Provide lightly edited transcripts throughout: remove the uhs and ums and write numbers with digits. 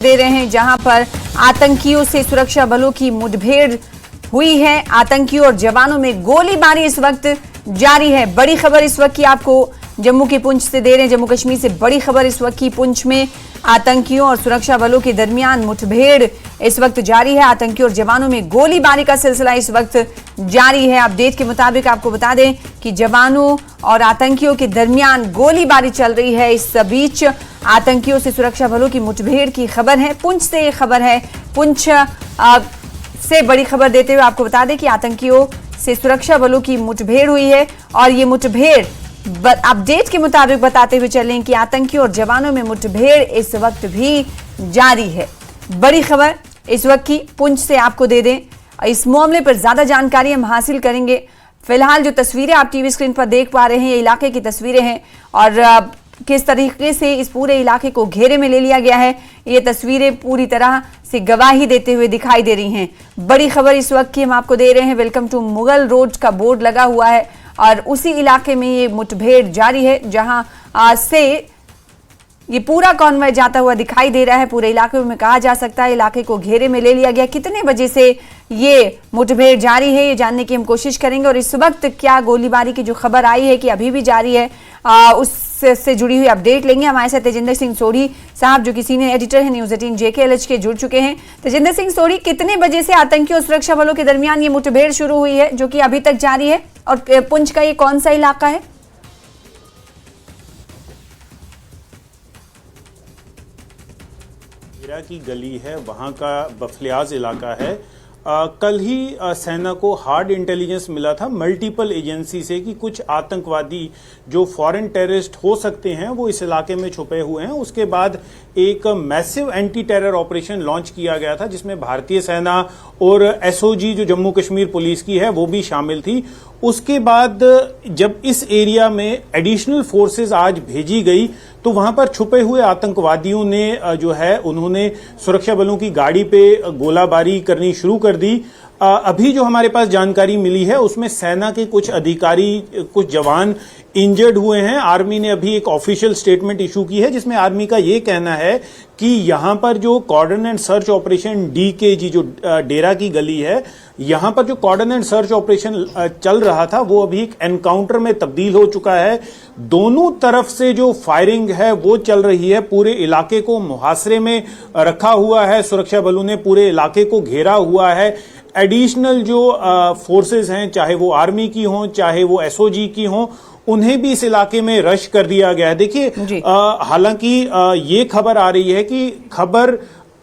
दे रहे हैं, जहां पर आतंकियों से सुरक्षा बलों की मुठभेड़ हुई है। आतंकियों और जवानों में गोलीबारी इस वक्त जारी है। बड़ी खबर इस वक्त की आपको जम्मू के पुंछ से दे रहे हैं। जम्मू कश्मीर से बड़ी खबर इस वक्त की पुंछ में आतंकियों और सुरक्षा बलों के दरमियान मुठभेड़ इस वक्त जारी है। आतंकियों और जवानों में गोलीबारी का सिलसिला इस वक्त जारी है। अपडेट के मुताबिक आपको बता दें कि जवानों और आतंकियों के दरमियान गोलीबारी चल रही है। इस बीच आतंकियों से सुरक्षा बलों की मुठभेड़ की खबर है। पुंछ से ये खबर है। पुंछ से बड़ी खबर देते हुए आपको बता दें कि आतंकियों से सुरक्षा बलों की मुठभेड़ हुई है और ये मुठभेड़ अपडेट के मुताबिक बताते हुए चलें कि आतंकियों और जवानों में मुठभेड़ इस वक्त भी जारी है। बड़ी खबर इस वक्त की पुंछ से आपको दे दें। इस मामले पर ज्यादा जानकारी हम हासिल करेंगे। फिलहाल जो तस्वीरें आप टीवी स्क्रीन पर देख पा रहे हैं, ये इलाके की तस्वीरें हैं और किस तरीके से इस पूरे इलाके को घेरे में ले लिया गया है, ये तस्वीरें पूरी तरह से गवाही देते हुए दिखाई दे रही हैं। बड़ी खबर इस वक्त की हम आपको दे रहे हैं। वेलकम टू मुगल रोड का बोर्ड लगा हुआ है और उसी इलाके में ये मुठभेड़ जारी है, जहां से ये पूरा कॉन्वॉय जाता हुआ दिखाई दे रहा है। पूरे इलाके में कहा जा सकता है इलाके को घेरे में ले लिया गया। कितने बजे से ये मुठभेड़ जारी है, ये जानने की हम कोशिश करेंगे और इस वक्त क्या गोलीबारी की जो खबर आई है कि अभी भी जारी है, उससे जुड़ी हुई अपडेट लेंगे। हमारे साथ तेजिंदर सिंह सोढ़ी साहब जो कि सीनियर एडिटर हैं न्यूज़ 18 JKLH के, जुड़ चुके हैं। तेजिंदर सिंह सोढ़ी, कितने बजे से आतंकियों और सुरक्षा बलों के दरमियान ये मुठभेड़ शुरू हुई है जो कि अभी तक जारी है, और पुंछ का ये कौन सा इलाका है? की गली है, वहां का बफलियाज इलाका है। कल ही सेना को हार्ड इंटेलिजेंस मिला था मल्टीपल एजेंसी से कि कुछ आतंकवादी जो फॉरेन टेररिस्ट हो सकते हैं वो इस इलाके में छुपे हुए हैं। उसके बाद एक massive anti terror operation launch किया गया था जिसमें भारतीय सेना और SOG जो जम्मू कश्मीर पुलिस की है वो भी शामिल थी। उसके बाद जब इस एरिया में एडिशनल फोर्सेस आज भेजी गई तो वहां पर छुपे हुए आतंकवादियों ने जो है उन्होंने सुरक्षा बलों की गाड़ी पे गोलाबारी करनी शुरू कर दी। अभी जो हमारे पास जानकारी मिली है उसमें सेना के कुछ अधिकारी, कुछ जवान इंजर्ड हुए हैं। आर्मी ने अभी एक ऑफिशियल स्टेटमेंट इशू की है जिसमें आर्मी का ये कहना है कि यहां पर जो cordon and search operation DKG जो डेरा की गली है, यहां पर जो कॉर्डन एंड सर्च ऑपरेशन चल रहा था वो अभी एक एनकाउंटर में तब्दील हो चुका है। दोनों तरफ से जो फायरिंग है वो चल रही है। पूरे इलाके को मुहासरे में रखा हुआ है। सुरक्षा बलों ने पूरे इलाके को घेरा हुआ है। एडिशनल जो फोर्सेस हैं, चाहे वो आर्मी की हों चाहे वो SOG की हों, उन्हें भी इस इलाके में रश कर दिया गया है। देखिए, हालांकि ये खबर आ रही है कि खबर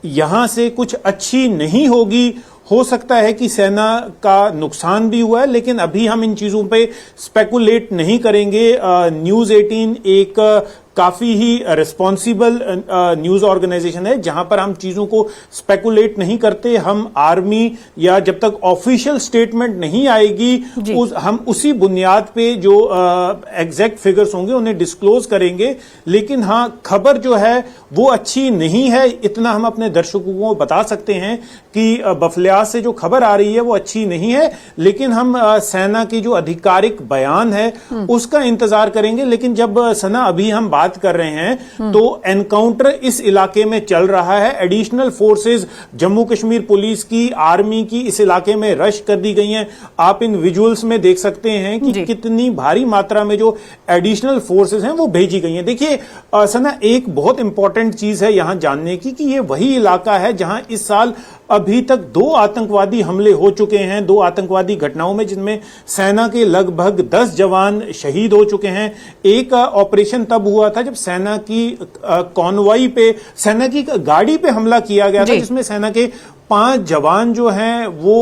यहां से कुछ अच्छी नहीं होगी। हो सकता है कि सेना का नुकसान भी हुआ है, लेकिन अभी हम इन चीजों पे स्पेकुलेट नहीं करेंगे। न्यूज़ 18 एक काफी ही रिस्पॉन्सिबल न्यूज ऑर्गेनाइजेशन है जहां पर हम चीजों को स्पेकुलेट नहीं करते। हम आर्मी या जब तक ऑफिशियल स्टेटमेंट नहीं आएगी हम उसी बुनियाद पे जो एग्जैक्ट फिगर्स होंगे उन्हें डिस्क्लोज करेंगे। लेकिन हाँ, खबर जो है वो अच्छी नहीं है, इतना हम अपने दर्शकों को बता सकते हैं कि बफलियाज से जो खबर आ रही है वो अच्छी नहीं है। लेकिन हम सेना की जो आधिकारिक बयान है उसका इंतजार करेंगे। लेकिन जब सना अभी हम बात कर रहे हैं तो एनकाउंटर इस इलाके में चल रहा है। Additional forces Jammu Kashmir police की, आर्मी की इस इलाके में रश कर दी गई हैं। आप इन विजुअल्स में देख सकते हैं कि कितनी भारी मात्रा में जो एडिशनल फोर्सेस हैं वो भेजी गई हैं। देखिए सना, एक बहुत इंपॉर्टेंट चीज है यहां जानने की कि ये वही इलाका है जहां इस साल अभी तक 2 आतंकवादी हमले हो चुके हैं। 2 आतंकवादी घटनाओं में जिनमें सेना के लगभग 10 जवान शहीद हो चुके हैं। एक ऑपरेशन तब हुआ था जब सेना की कॉन्वॉय पे, सेना की गाड़ी पे हमला किया गया था जिसमें सेना के 5 जवान जो हैं वो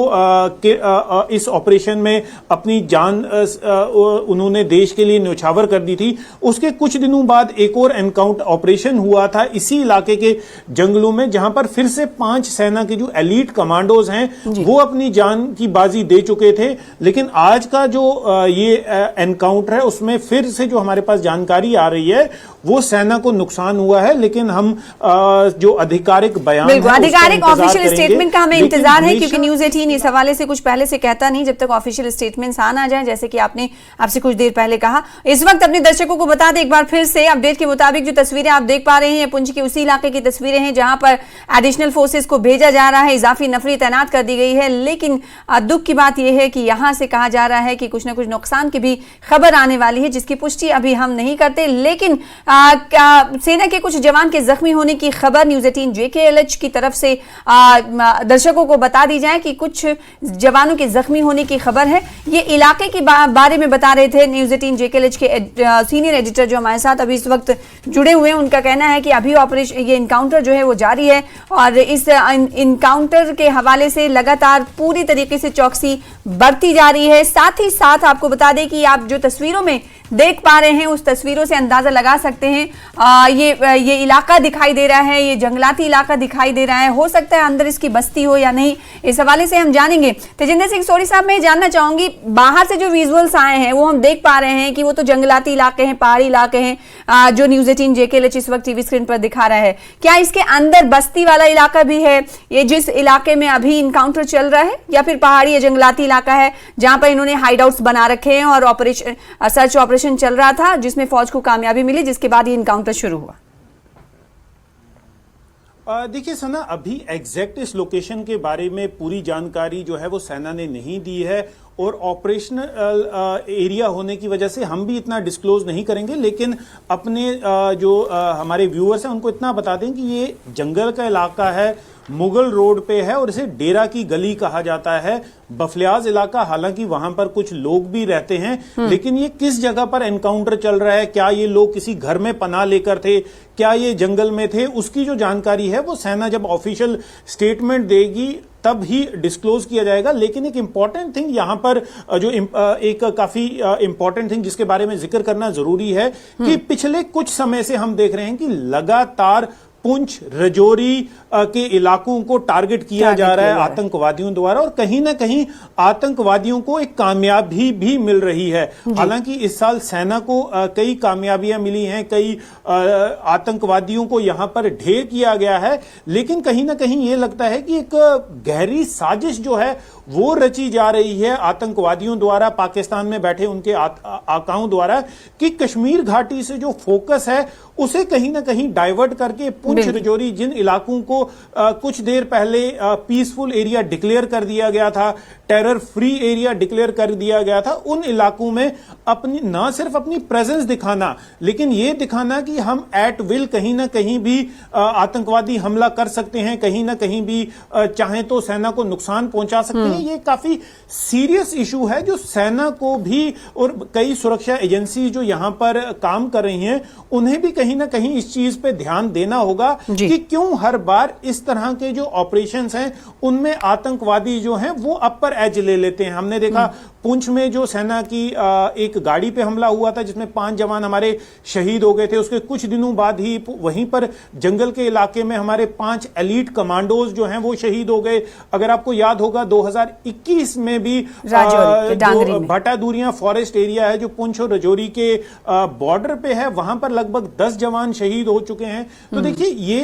इस ऑपरेशन में अपनी जान उन्होंने देश के लिए न्यौछावर कर दी थी। उसके कुछ दिनों बाद एक और एनकाउंटर ऑपरेशन हुआ था इसी इलाके के जंगलों में, जहां पर फिर से 5 सेना के जो एलीट कमांडोज हैं वो अपनी जान की बाजी दे चुके थे। लेकिन आज का जो ये एनकाउंटर है उसमें फिर से जो हमारे पास जानकारी आ रही है वो सेना को नुकसान हुआ है। लेकिन हम जो आधिकारिक बयान, आधिकारिक ऑफिशियल स्टेटमेंट का हमें लेकिन इंतजार है, हमेशा- क्योंकि न्यूज 18 इस हवाले से कुछ पहले से कहता नहीं जब तक ऑफिशियल स्टेटमेंट्स आ ना जाए, जैसे कि आपने आपसे कुछ देर पहले कहा। इस वक्त अपने दर्शकों को बता दें एक बार फिर से, अपडेट के मुताबिक जो तस्वीरें आप देख पा रहे हैं पुंछ के उसी इलाके की तस्वीरें हैं जहां पर एडिशनल फोर्सेस को भेजा जा रहा है, इजाफी नफरी तैनात कर दी गई है। लेकिन दुख की बात यह है कि यहां से कहा जा रहा है कि कुछ ना कुछ नुकसान की भी खबर आने वाली है, जिसकी पुष्टि अभी हम नहीं करते। लेकिन सेना के कुछ जवान के जख्मी होने की खबर न्यूज 18 JKLH की तरफ से दर्शकों को बता दी जाए कि कुछ जवानों के जख्मी होने की खबर है। ये इलाके के बारे में बता रहे थे न्यूज 18 JKLH के सीनियर एडिटर जो हमारे साथ अभी इस वक्त जुड़े हुए हैं। उनका कहना है कि अभी ऑपरेशन ये इनकाउंटर जो है वो जारी है और इस इनकाउंटर के हवाले से लगातार पूरी तरीके से चौकसी बढ़ती जा रही है। साथ ही साथ आपको बता दें कि आप जो तस्वीरों में देख पा रहे हैं उस तस्वीरों से अंदाजा लगा सकते हैं ये इलाका दिखाई दे रहा है, ये जंगलाती इलाका दिखाई दे रहा है। हो सकता है अंदर इसकी बस्ती हो या नहीं, इस हवाले से हम जानेंगे। तेजिंदर सिंह सोरी साहब, मैं जानना चाहूंगी, बाहर से जो विजुअल्स आए हैं वो हम देख पा रहे हैं कि वो तो जंगलाती इलाके हैं, पहाड़ी इलाके हैं जो न्यूज 18 JKLH इस वक्त टीवी स्क्रीन पर दिखा रहा है। क्या इसके अंदर बस्ती वाला इलाका भी है, ये जिस इलाके में अभी इनकाउंटर चल रहा है, या फिर पहाड़ी या जंगलाती इलाका है जहां पर इन्होंने हाइडआउट्स बना रखे हैं और ऑपरेशन सर्च ऑपरेशन चल रहा था जिसमें फौज को कामयाबी मिली, जिसके बाद ये इनकाउंटर शुरू हुआ? देखिए सना, अभी एग्जैक्ट इस लोकेशन के बारे में पूरी जानकारी जो है वो सेना ने नहीं दी है और ऑपरेशनल एरिया होने की वजह से हम भी इतना डिस्क्लोज नहीं करेंगे। लेकिन अपने जो हमारे व्यूअर्स हैं उनको इतना बता दें कि ये जंगल का इलाका है, मुगल रोड पे है और इसे डेरा की गली कहा जाता है। बफलियाज इलाका, हालांकि वहां पर कुछ लोग भी रहते हैं, लेकिन ये किस जगह पर एनकाउंटर चल रहा है, क्या ये लोग किसी घर में पनाह लेकर थे, क्या ये जंगल में थे, उसकी जो जानकारी है वो सेना जब ऑफिशियल स्टेटमेंट देगी तब ही डिस्क्लोज किया जाएगा। लेकिन एक इंपॉर्टेंट थिंग यहां पर जो एक काफी इंपॉर्टेंट थिंग जिसके बारे में जिक्र करना जरूरी है कि पिछले कुछ समय से हम देख रहे हैं कि लगातार पुंछ, रजौरी के इलाकों को टारगेट किया जा रहा है आतंकवादियों द्वारा और कहीं ना कहीं आतंकवादियों को एक कामयाबी भी मिल रही है। हालांकि इस साल सेना को कई कामयाबियां मिली हैं, कई आतंकवादियों को यहां पर ढेर किया गया है, लेकिन कहीं ना कहीं ये लगता है कि एक गहरी साजिश जो है वो रची जा रही है आतंकवादियों द्वारा, पाकिस्तान में बैठे उनके आकाओं द्वारा, कि कश्मीर घाटी से जो फोकस है उसे कहीं ना कहीं डाइवर्ट करके पुंछ, रजौरी, जिन इलाकों को कुछ देर पहले पीसफुल एरिया डिक्लेयर कर दिया गया था, टेरर फ्री एरिया डिक्लेयर कर दिया गया था, उन इलाकों में अपनी न सिर्फ अपनी प्रेजेंस दिखाना, लेकिन यह दिखाना कि हम एट विल कहीं ना कहीं भी आतंकवादी हमला कर सकते हैं, कहीं ना कहीं भी चाहें तो सेना को नुकसान पहुंचा सकते हैं। ये काफी सीरियस इशू है जो सेना को भी और कई सुरक्षा एजेंसी जो यहां पर काम कर रही हैं उन्हें भी कहीं ना कहीं इस चीज पे ध्यान देना होगा कि क्यों हर बार इस तरह के जो ऑपरेशंस हैं उनमें आतंकवादी जो हैं वो अपर एज ले लेते हैं। हमने देखा पुंछ में जो सेना की एक गाड़ी पे हमला हुआ था जिसमें 5 जवान हमारे शहीद हो गए थे, उसके कुछ दिनों बाद ही वहीं पर जंगल के इलाके में हमारे 5 एलीट कमांडोज जो हैं वो शहीद हो गए। अगर आपको याद होगा 2021 में भी जो भटादूरियां फॉरेस्ट एरिया है जो पुंछ और रजौरी के बॉर्डर पे है, वहां पर लगभग 10 जवान शहीद हो चुके हैं। तो देखिए ये